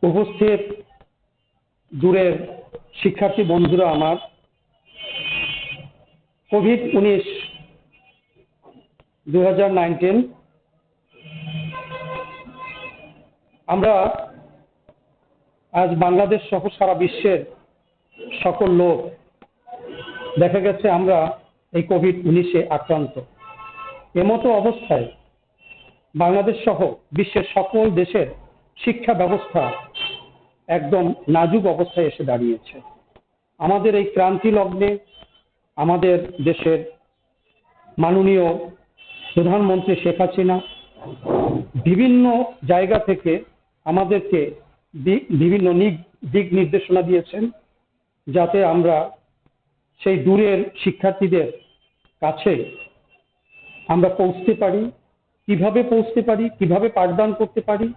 উপস্থিত দূরের শিক্ষার্থী বন্ধুরা আমার, কোভিড-19 2019 আমরা আজ বাংলাদেশ সহ সারা বিশ্বের সকল লোক দেখা গেছে আমরা এই কোভিড-19 আক্রান্ত। এমতো অবস্থায় বাংলাদেশ সহ বিশ্বের সকল দেশের শিক্ষা ব্যবস্থা একদম নাজুক অবস্থায় এসে দাঁড়িয়েছে। আমাদের এই ক্রান্তি লগ্নে আমাদের দেশের মাননীয় প্রধানমন্ত্রী শেখ হাসিনা বিভিন্ন জায়গা থেকে আমাদেরকে বিভিন্ন দিক নির্দেশনা দিয়েছেন, যাতে আমরা সেই দূরের শিক্ষার্থীদের কাছে আমরা পৌঁছতে পারি। কিভাবে পৌঁছতে পারি, কিভাবে পাঠদান করতে পারি,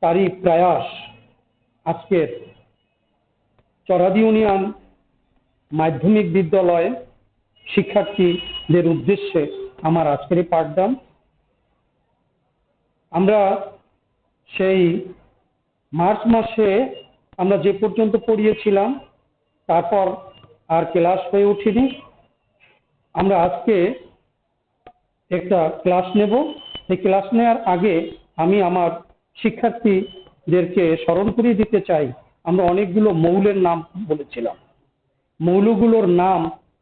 তারই প্রয়াস আজকের চরাদি ইউনিয়ন মাধ্যমিক বিদ্যালয়ে শিক্ষার্থীদের উদ্দেশ্যে আমার আজকের এই পাঠদান। আমরা সেই মার্চ মাসে আমরা যে পর্যন্ত পড়িয়েছিলাম, তারপর আর ক্লাস হয়ে ওঠেনি। আমরা আজকে একটা ক্লাস নেব। এই ক্লাস নেওয়ার আগে আমি আমার শিক্ষার্থীদেরকে স্মরণ করিয়ে দিতে চাই, আমরা অনেকগুলো মৌলের নাম বলেছিলাম। মৌলগুলোর নাম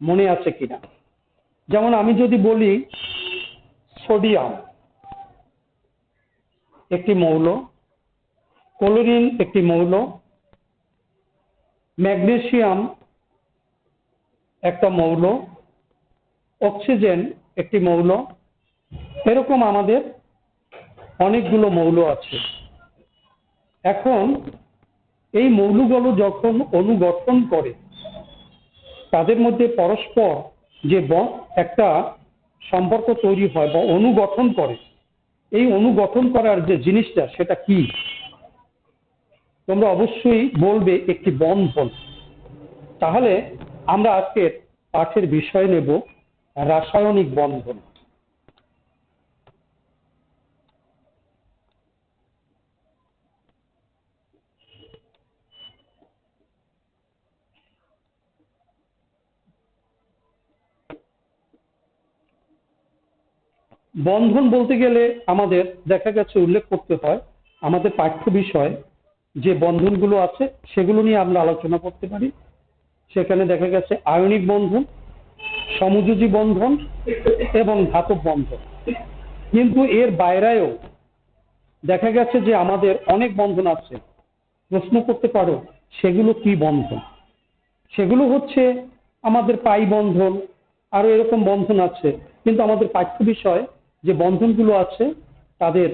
মনে আছে কিনা? যেমন আমি যদি বলি সোডিয়াম একটি মৌল, ক্লোরিন একটি মৌল, ম্যাগনেসিয়াম একটা মৌল, অক্সিজেন একটি মৌল, এরকম আমাদের অনেকগুলো মৌল আছে। এখন এই মৌলগুলো যখন অণু গঠন করে, তাদের মধ্যে পরস্পর যে একটা সম্পর্ক তৈরি হয় বা অণু গঠন করে, এই অণু গঠন করার যে জিনিসটা সেটা কি? তোমরা অবশ্যই বলবে একটি বন্ধন। তাহলে আমরা আজকের পাঠের বিষয় নেব রাসায়নিক বন্ধন। বন্ধন বলতে গেলে আমাদের দেখা গেছে উল্লেখ করতে হয় আমাদের পাঠ্য বিষয় যে বন্ধনগুলো আছে সেগুলো নিয়ে আমরা আলোচনা করতে পারি। সেখানে দেখা গেছে আয়নিক বন্ধন, সমযোজী বন্ধন এবং ধাতব বন্ধন। কিন্তু এর বাইরেও দেখা গেছে যে আমাদের অনেক বন্ধন আছে। প্রশ্ন করতে পারো সেগুলো কি বন্ধন? সেগুলো হচ্ছে আমাদের পাই বন্ধন, আরো এরকম বন্ধন আছে। কিন্তু আমাদের পাঠ্য বিষয় যে বন্ধনগুলো আছে তাদের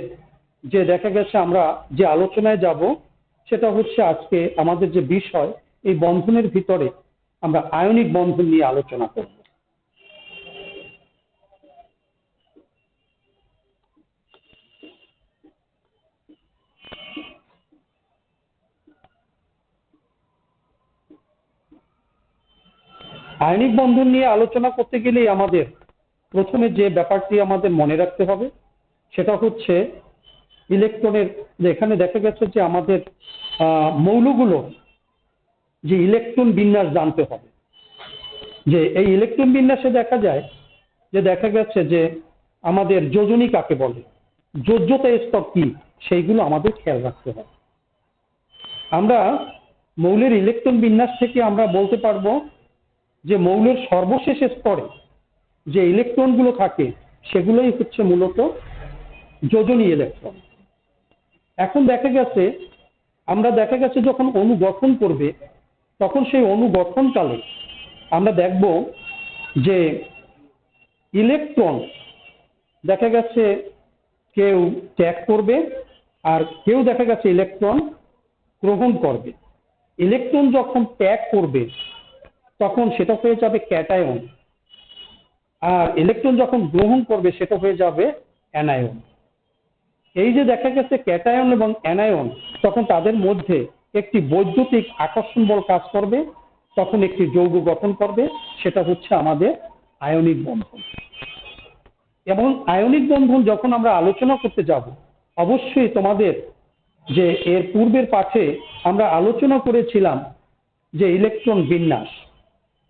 যে দেখা গেছে আমরা যে আলোচনায় যাব সেটা হচ্ছে আজকে আমাদের যে বিষয়, এই বন্ধনের ভিতরে আমরা আয়নিক বন্ধন নিয়ে আলোচনা করব। আয়নিক বন্ধন নিয়ে আলোচনা করতে গেলেই আমাদের প্রথমে যে ব্যাপারটি আমাদের মনে রাখতে হবে সেটা হচ্ছে ইলেকট্রনের। এখানে দেখা গেছে যে আমাদের মৌলগুলো যে ইলেকট্রন বিন্যাস জানতে হবে। যে এই ইলেকট্রন বিন্যাসে দেখা যায় যে দেখা গেছে যে আমাদের যোজনী কাকে বলে, যোজ্যতা স্তর কি, সেইগুলো আমাদের খেয়াল রাখতে হবে। আমরা মৌলের ইলেকট্রন বিন্যাস থেকে আমরা বলতে পারবো যে মৌলের সর্বশেষ স্তরে যে ইলেকট্রনগুলো থাকে সেগুলোই হচ্ছে মূলত যোজনী ইলেকট্রন। এখন দেখা গেছে আমরা দেখা গেছে যখন অণু গঠন করবে তখন সেই অণু গঠনকালে আমরা দেখব যে ইলেকট্রন দেখা গেছে কেউ ত্যাগ করবে আর কেউ দেখা গেছে ইলেকট্রন গ্রহণ করবে। ইলেকট্রন যখন ত্যাগ করবে তখন সেটা হয়ে যাবে ক্যাটায়ন, আর ইলেকট্রন যখন গ্রহণ করবে সেটা হয়ে যাবে অ্যানায়ন। এই যে দেখা গেছে ক্যাটায়ন এবং অ্যানায়ন, তখন তাদের মধ্যে একটি বৈদ্যুতিক আকর্ষণ বল কাজ করবে, তখন একটি যৌগ গঠন করবে, সেটা হচ্ছে আমাদের আয়নিক বন্ধন। এবং আয়নিক বন্ধন যখন আমরা আলোচনা করতে যাব, অবশ্যই তোমাদের যে এর পূর্বের পাঠে আমরা আলোচনা করেছিলাম যে ইলেকট্রন বিন্যাস।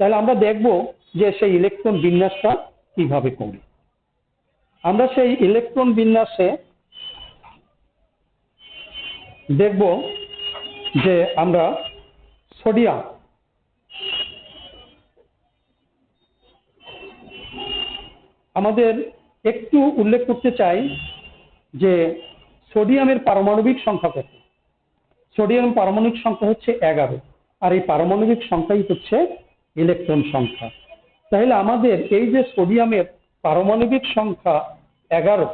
তাহলে আমরা দেখব যে সেই ইলেকট্রন বিন্যাসটা কিভাবে করি। আমরা সেই ইলেকট্রন বিন্যাসে দেখব যে আমরা সোডিয়াম আমাদের একটু উল্লেখ করতে চাই যে সোডিয়ামের পারমাণবিক সংখ্যা কত। সোডিয়াম পারমাণবিক সংখ্যা হচ্ছে 11, আর এই পারমাণবিক সংখ্যাই হচ্ছে ইলেকট্রন সংখ্যা। তাহলে আমাদের এই যে সোডিয়ামের পারমাণবিক সংখ্যা 11,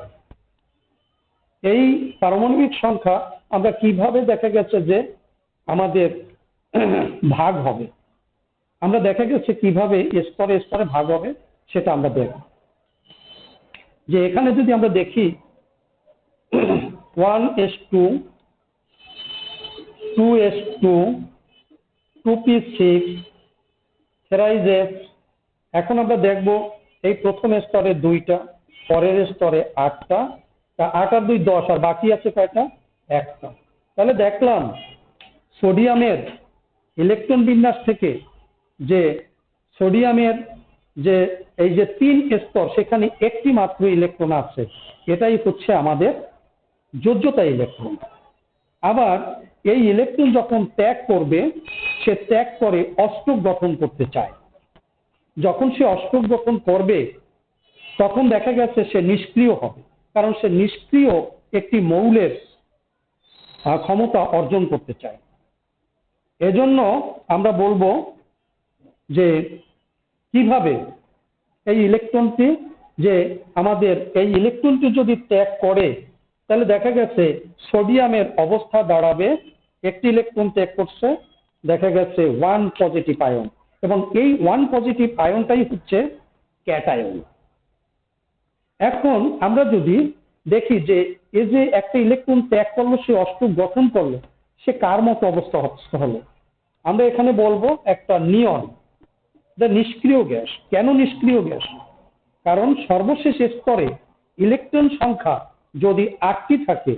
এই পারমাণবিক সংখ্যা আমরা কিভাবে দেখা গেছে যে আমাদের ভাগ হবে, আমরা দেখা গেছে কিভাবে স্তরে স্তরে ভাগ হবে সেটা আমরা দেখব। যে এখানে যদি আমরা দেখি 1s2, 2s2, 2p6, 3s। এখন আমরা দেখব এই প্রথম স্তরে 2টা, পরের স্তরে 8টা, তা 8 আর 2 10, আর বাকি আছে কয়টা? 1টা। তাহলে দেখলাম সোডিয়ামের ইলেকট্রন বিন্যাস থেকে যে সোডিয়ামের যে এই যে 3 স্তর সেখানে একটি মাত্র ইলেকট্রন আছে, এটাই হচ্ছে আমাদের যোজ্যতা ইলেকট্রন। আবার এই ইলেকট্রন যখন ত্যাগ করবে, সে ত্যাগ করে অষ্টক গঠন করতে চায়। যখন সে অষ্টক গঠন করবে তখন দেখা গেছে সে নিষ্ক্রিয় হবে, কারণ সে নিষ্ক্রিয় একটি মৌলের ক্ষমতা অর্জন করতে চায়। এজন্য আমরা বলবো যে কিভাবে এই ইলেকট্রনটি, যে আমাদের এই ইলেকট্রনটি যদি ত্যাগ করে তাহলে দেখা গেছে সোডিয়ামের অবস্থা দাঁড়াবে, একটি ইলেকট্রন ত্যাগ করছে, দেখা গেছে 1 পজিটিভ আয়ন, এবং এই 1 পজিটিভ আয়নটাই হচ্ছে ক্যাটায়ন। এখন আমরা যদি দেখি যে এই যে একটা ইলেকট্রন ত্যাগ করলো, সে অষ্টক গঠন করলো, সে কার মতো অবস্থা হলো? আমরা এখানে বলবো একটা নিয়ন, নিষ্ক্রিয় গ্যাস। কেন নিষ্ক্রিয় গ্যাস? কারণ সর্বশেষ স্তরে ইলেকট্রন সংখ্যা যদি 8টি থাকে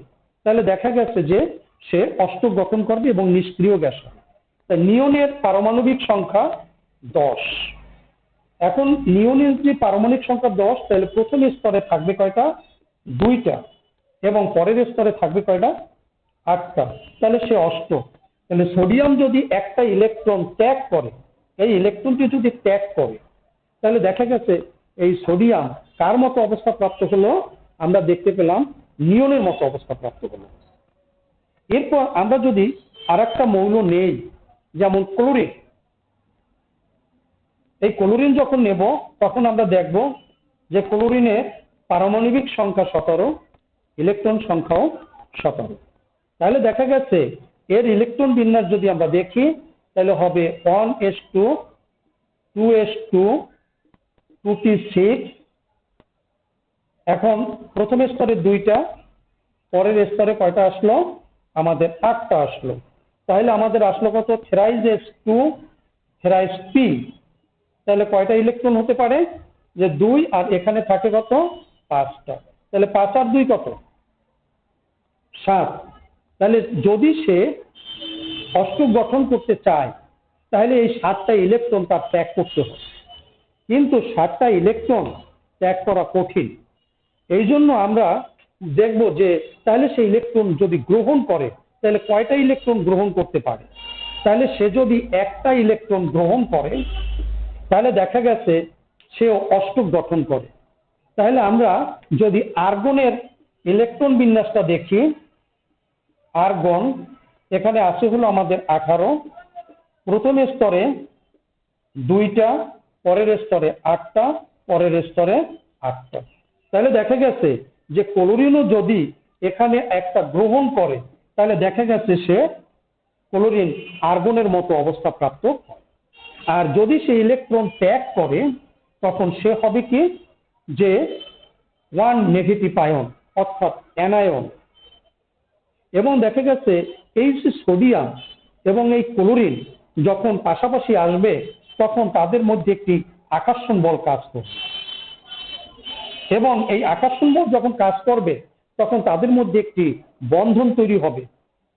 তাহলে দেখা গেছে যে সে অষ্টক গঠন করবে এবং নিষ্ক্রিয় গ্যাস হবে। তাই নিয়নের পারমাণবিক সংখ্যা 10। এখন নিয়নের যে পারমাণবিক সংখ্যা 10, তাহলে প্রথম স্তরে থাকবে কয়টা? 2টা, এবং পরের স্তরে থাকবে কয়টা? 8টা। তাহলে সে অষ্টক। তাহলে সোডিয়াম যদি একটা ইলেকট্রন ত্যাগ করে, এই ইলেকট্রনটি যদি ত্যাগ করে, তাহলে দেখা গেছে এই সোডিয়াম কার মতো অবস্থা প্রাপ্ত হলো? আমরা দেখতে পেলাম নিয়নের মতো অবস্থা প্রাপ্ত হলো। এরপর আমরা যদি আরেকটা মৌল নেই, যেমন ক্লোরিন, এই ক্লোরিন যখন নেব তখন আমরা দেখব যে ক্লোরিনের পারমাণবিক সংখ্যা 17, ইলেকট্রন সংখ্যাও 17। তাহলে দেখা গেছে এর ইলেকট্রন বিন্যাস যদি আমরা দেখি তাহলে হবে 1s2, 2s2, 2p6। এখন প্রথম স্তরে 2টা, পরের স্তরে কয়টা আসলো? আমাদের 8টা আসলো। তাহলে আমাদের আসলো কত? 3s2, 3p। তাহলে কয়টা ইলেকট্রন হতে পারে? যে 2, আর এখানে থাকে কত? 5টা। তাহলে 5 আর 2 কত? 7। তাহলে যদি সে অষ্টক গঠন করতে চায় তাহলে এই 7টা ইলেকট্রন তার ত্যাগ করতে হবে, কিন্তু 7টা ইলেকট্রন ত্যাগ করা কঠিন। এই জন্য আমরা দেখব যে তাহলে সেই ইলেকট্রন যদি গ্রহণ করে তাহলে কয়টা ইলেকট্রন গ্রহণ করতে পারে। তাহলে সে যদি একটা ইলেকট্রন গ্রহণ করে তাহলে দেখা গেছে সে অষ্টক গঠন করে। তাহলে আমরা যদি আর্গনের ইলেকট্রন বিন্যাসটা দেখি, আর্গন এখানে আছে হলো আমাদের 18, প্রথম স্তরে 2টা, পরের স্তরে 8টা, পরের স্তরে 8টা। তাহলে দেখা গেছে যে ক্লোরিনও যদি এখানে একটা গ্রহণ করে তাহলে দেখা গেছে সে ক্লোরিন আর্গনের মতো অবস্থা প্রাপ্ত হয়। আর যদি সে ইলেকট্রন ত্যাগ করে তখন সে হবে কি? যে 1 নেগেটিভ আয়ন, অর্থাৎ অ্যানায়ন। এবং দেখা গেছে এই যে সোডিয়াম এবং এই ক্লোরিন যখন পাশাপাশি আসবে তখন তাদের মধ্যে একটি আকর্ষণ বল কাজ করবে, এবং এই আকর্ষণ বল যখন কাজ করবে তখন তাদের মধ্যে একটি বন্ধন তৈরি হবে,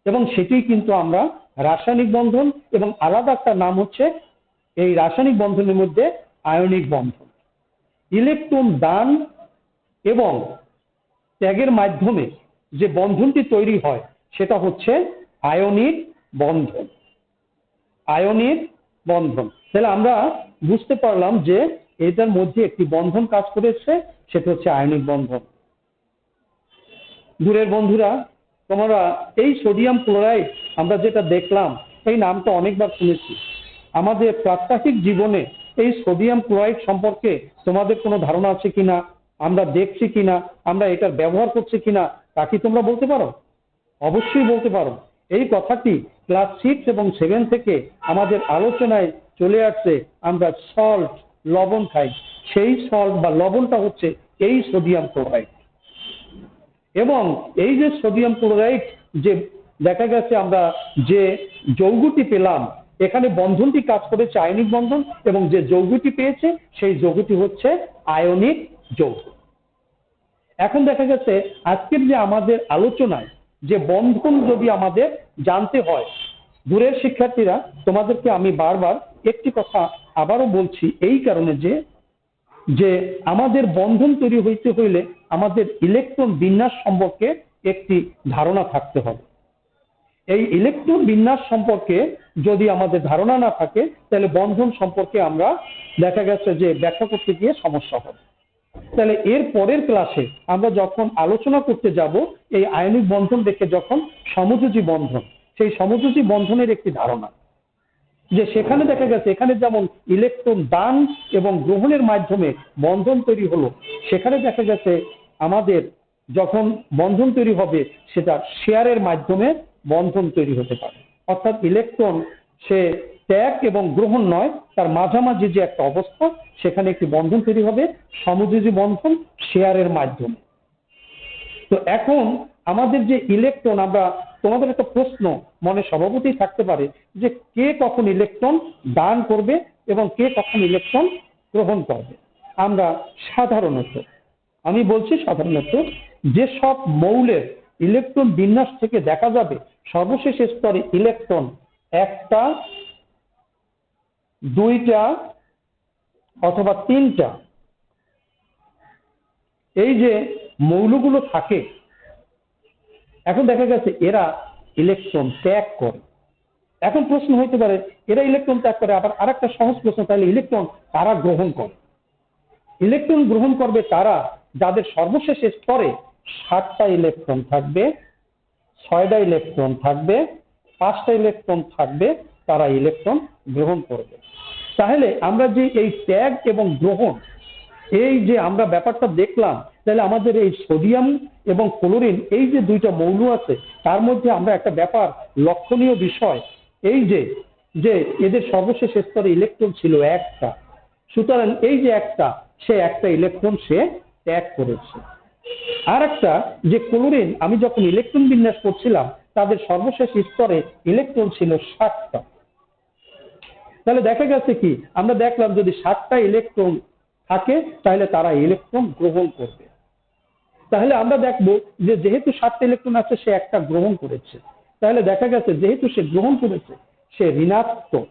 এবং সেটি কিন্তু আমরা রাসায়নিক বন্ধন, এবং আলাদা একটা নাম হচ্ছে এই রাসায়নিক বন্ধনের মধ্যে আয়নিক বন্ধন। ইলেকট্রন দান এবং ত্যাগের মাধ্যমে যে বন্ধনটি তৈরি হয় সেটা হচ্ছে আয়নিক বন্ধন। আয়নিক বন্ধন। তাহলে আমরা বুঝতে পারলাম যে এটার মধ্যে একটি বন্ধন কাজ করেছে, সেটা হচ্ছে আয়নিক বন্ধন। দূরের বন্ধুরা, তোমরা এই সোডিয়াম ক্লোরাইড আমরা যেটা দেখলাম, এই নামটা অনেকবার শুনেছি। আমাদের প্রাত্যহিক জীবনে এই সোডিয়াম ক্লোরাইড সম্পর্কে তোমাদের কোনো ধারণা আছে কিনা, আমরা দেখছি কিনা, আমরা এটার ব্যবহার করছি কিনা, তা কি তোমরা বলতে পারো? অবশ্যই বলতে পারো। এই কথাটি ক্লাস 6 এবং 7 থেকে আমাদের আলোচনায় চলে আসছে। আমরা সল্ট, লবণ খাই, সেই সল্ট বা লবণটা হচ্ছে এই সোডিয়াম ক্লোরাইড। এবং এই যে সোডিয়াম ক্লোরাইড, যে দেখা গেছে আমরা যে যৌগটি পেলাম, এখানে বন্ধনটি কাজ করেছে আয়নিক বন্ধন, এবং যে যৌগটি পেয়েছে সেই যৌগটি হচ্ছে আয়নিক যৌগ। এখন দেখা গেছে আজকের যে আমাদের আলোচনায় যে বন্ধন যদি আমাদের জানতে হয়, দূরের শিক্ষার্থীরা, তোমাদেরকে আমি বারবার একটি কথা আবারও বলছি, এই কারণে যে আমাদের বন্ধন তৈরি হইতে হইলে আমাদের ইলেকট্রন বিন্যাস সম্পর্কে একটি ধারণা থাকতে হবে। এই ইলেকট্রন বিন্যাস সম্পর্কে যদি আমাদের ধারণা না থাকে, তাহলে বন্ধন সম্পর্কে আমরা দেখা গেছে যে ব্যাখ্যা করতে গিয়ে সমস্যা হবে। তাহলে এর পরের ক্লাসে আমরা যখন আলোচনা করতে যাব এই আয়নিক বন্ধন দেখে, যখন সমযোজী বন্ধন, সেই সমযোজী বন্ধনের একটি ধারণা, যে সেখানে দেখা গেছে এখানে যেমন ইলেকট্রন দান এবং গ্রহণের মাধ্যমে বন্ধন তৈরি হলো, সেখানে দেখা গেছে আমাদের যখন বন্ধন তৈরি হবে সেটা শেয়ারের মাধ্যমে বন্ধন তৈরি হতে পারে। অর্থাৎ ইলেকট্রন সে ত্যাগ এবং গ্রহণ নয়, তার মাঝামাঝি যে একটা অবস্থা, সেখানে একটি বন্ধন তৈরি হবে, সমযোজী বন্ধন শেয়ারের মাধ্যমে। তো এখন আমাদের যে ইলেকট্রন, আমরা তোমাদের একটা প্রশ্ন মনে স্বভাবতই থাকতে পারে যে কে কখন ইলেকট্রন দান করবে এবং কে কখন ইলেকট্রন গ্রহণ করবে। আমরা সাধারণত, আমি বলছি সাধারণত, যেসব মৌলের ইলেকট্রন বিন্যাস থেকে দেখা যাবে সর্বশেষ স্তরে ইলেকট্রন একটা, দুইটা অথবা তিনটা, এই যে মৌলগুলো থাকে, এখন দেখা গেছে এরা ইলেকট্রন ত্যাগ করে। এখন প্রশ্ন হইতে পারে, এরা ইলেকট্রন ত্যাগ করে, আবার আরেকটা সহজ প্রশ্ন, তাহলে ইলেকট্রন কারা গ্রহণ করে? ইলেকট্রন গ্রহণ করবে তারা যাদের সর্বশেষ স্তরে 7টা ইলেকট্রন থাকবে, 6টা ইলেকট্রন থাকবে, 5টা ইলেকট্রন থাকবে, তারা ইলেকট্রন গ্রহণ করবে। তাহলে আমরা যে এই ত্যাগ এবং গ্রহণ, এই যে আমরা ব্যাপারটা দেখলাম, তাহলে আমাদের এই সোডিয়াম এবং ক্লোরিন, এই যে দুইটা মৌল আছে, তার মধ্যে আমরা একটা ব্যাপার লক্ষণীয় বিষয়, এই যে এদের সর্বশেষ স্তরে ইলেকট্রন ছিল একটা, সুতরাং এই যে একটা, সে একটা ইলেকট্রন সে ত্যাগ করেছে। আর একটা যে ক্লোরিন, আমি যখন ইলেকট্রন বিন্যাস করছিলাম, তাদের সর্বশেষ স্তরে ইলেকট্রন ছিল 7টা। তাহলে দেখা গেছে কি, আমরা দেখলাম যদি 7টা ইলেকট্রন থাকে তাহলে তারা ইলেকট্রন গ্রহণ করবে। তাহলে আমরা দেখবো যে যেহেতু 7টা ইলেকট্রন আছে, সে একটা গ্রহণ করেছে, তাহলে দেখা গেছে যেহেতু সে গ্রহণ করেছে সে ঋণাত্মক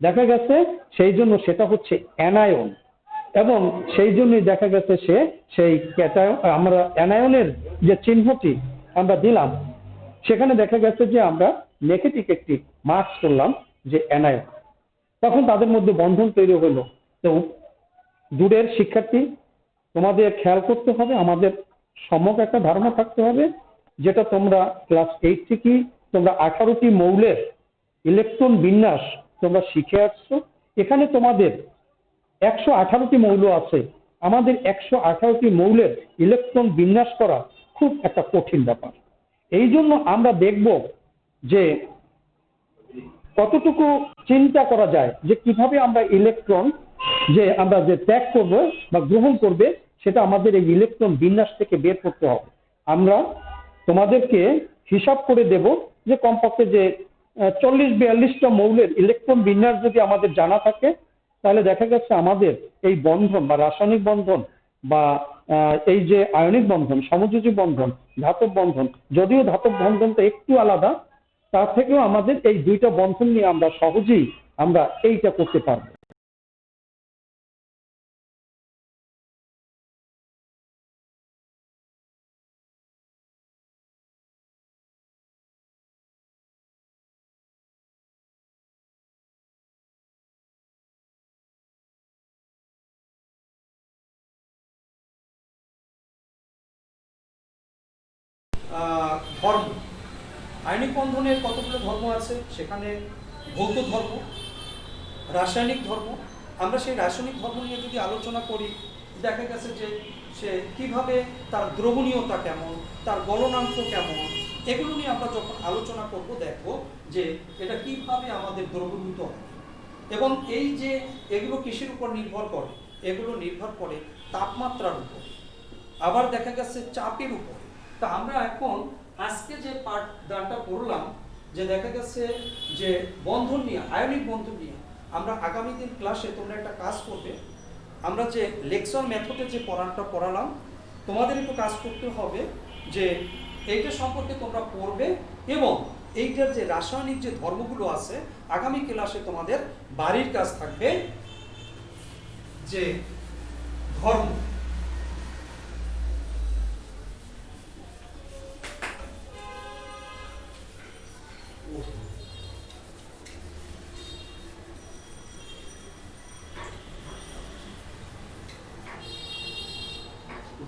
দেখা গেছে, সেই জন্য সেটা হচ্ছে অ্যানায়ন, এবং সেই জন্যই দেখা গেছে সে সেই ক্যাটায়ন, আমরা অ্যানায়নের যে চিহ্নটি আমরা দিলাম, সেখানে দেখা গেছে যে আমরা নেগেটিভ একটি মার্কস করলাম যে অ্যানায়ন, তখন তাদের মধ্যে বন্ধন তৈরি হলো। তো দূরের শিক্ষার্থী, তোমাদের খেয়াল করতে হবে, আমাদের সম্যক একটা ধারণা থাকতে হবে, যেটা তোমরা ক্লাস 8 থেকে তোমরা 18টি মৌলের ইলেকট্রন বিন্যাস তোমরা শিখে আসছো। এখানে তোমাদের 118টি মৌল আছে। আমাদের 118টি মৌলের ইলেকট্রন বিন্যাস করা খুব একটা কঠিন ব্যাপার। এই জন্য আমরা দেখব যে কতটুকু চিন্তা করা যায় যে কিভাবে আমরা ইলেকট্রন যে আমরা যে ত্যাগ করব বা গ্রহণ করবে, সেটা আমাদের এই ইলেকট্রন বিন্যাস থেকে বের করতে হবে। আমরা তোমাদেরকে হিসাব করে দেব যে কমপক্ষে যে 40-42টা মৌলের ইলেকট্রন বিন্যাস যদি আমাদের জানা থাকে, তাহলে দেখা যাচ্ছে আমাদের এই বন্ধন বা রাসায়নিক বন্ধন বা এই যে আয়নিক বন্ধন, সমযোজী বন্ধন, ধাতব বন্ধন, যদিও ধাতব বন্ধনটা একটু আলাদা, তার থেকেও আমাদের এই দুইটা বন্ধন নিয়ে আমরা সহজেই আমরা এইটা করতে পারবো। ধর্ম, আয়নিক বন্ধনের কতগুলো ধর্ম আছে, সেখানে ভৌত ধর্ম, রাসায়নিক ধর্ম। আমরা সেই রাসায়নিক ধর্ম নিয়ে যদি আলোচনা করি, দেখা গেছে যে সে কিভাবে, তার দ্রবণীয়তা কেমন, তার গলনাঙ্ক কেমন, এগুলো নিয়ে আমরা যখন আলোচনা করব, দেখো যে এটা কিভাবে আমাদের দ্রবণীত হয়। এবং এই যে এগুলো কিসের উপর নির্ভর করে, এগুলো নির্ভর করে তাপমাত্রার উপর, আবার দেখা গেছে চাপের উপর। তা আমরা এখন আজকে যে গানটা পড়লাম, যে দেখা গেছে যে বন্ধন নিয়ে, আয়নিক বন্ধন নিয়ে আমরা আগামী দিন ক্লাসে তোমরা একটা কাজ করবে। আমরা যে লেকচার মেথডে যে পড়াটা পড়ালাম, তোমাদের একটু কাজ করতে হবে যে এইটা সম্পর্কে তোমরা পড়বে, এবং এইটার যে রাসায়নিক যে ধর্মগুলো আছে, আগামী ক্লাসে তোমাদের বাড়ির কাজ থাকবে যে ধর্ম।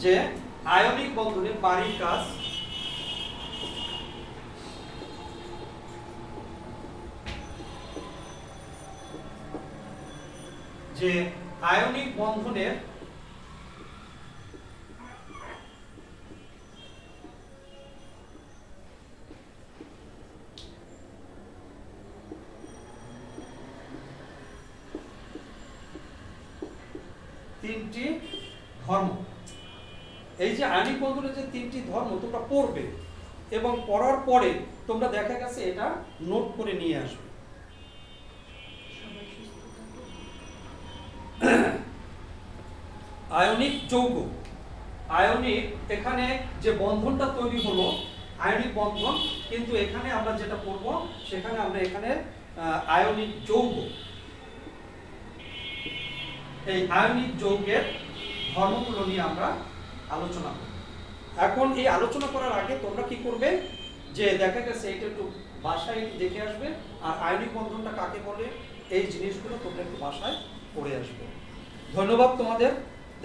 যে আয়নিক বন্ধনের বাড়ির কাজ, যে আয়নিক বন্ধনের তিনটি ধর্ম। এই যে আয়নিক বন্ধনের যে তিনটি ধর্ম তোমরা পড়বে, এবং পড়ার পরে তোমরা দেখা গেছে এটা নোট করে নিয়ে আসবে। আয়নিক যৌগ, আয়নিক, এখানে যে বন্ধনটা তৈরি হলো আয়নিক বন্ধন, কিন্তু এখানে আমরা যেটা পড়ব সেখানে আমরা এখানে আয়নিক যৌগ, এই আয়নিক যৌগের ধর্মগুলো নিয়ে আমরা আলোচনা করব। এখন এই আলোচনা করার আগে তোমরা কি করবে, যে দেখা গেছে এটা একটু বাসায় দেখে আসবে, আর আয়নিক বন্ধনটা কাকে বলে এই জিনিসগুলো তোমরা একটু বাসায় পড়ে আসবে। ধন্যবাদ তোমাদের।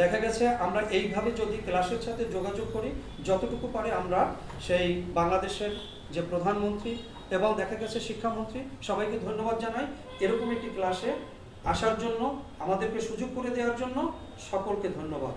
দেখা গেছে আমরা এইভাবে যদি ক্লাসের সাথে যোগাযোগ করি, যতটুকু পারে আমরা সেই বাংলাদেশের যে প্রধানমন্ত্রী এবং দেখা গেছে শিক্ষামন্ত্রী, সবাইকে ধন্যবাদ জানাই এরকম একটি ক্লাসে আসার জন্য, আমাদেরকে সুযোগ করে দেওয়ার জন্য। সকলকে ধন্যবাদ।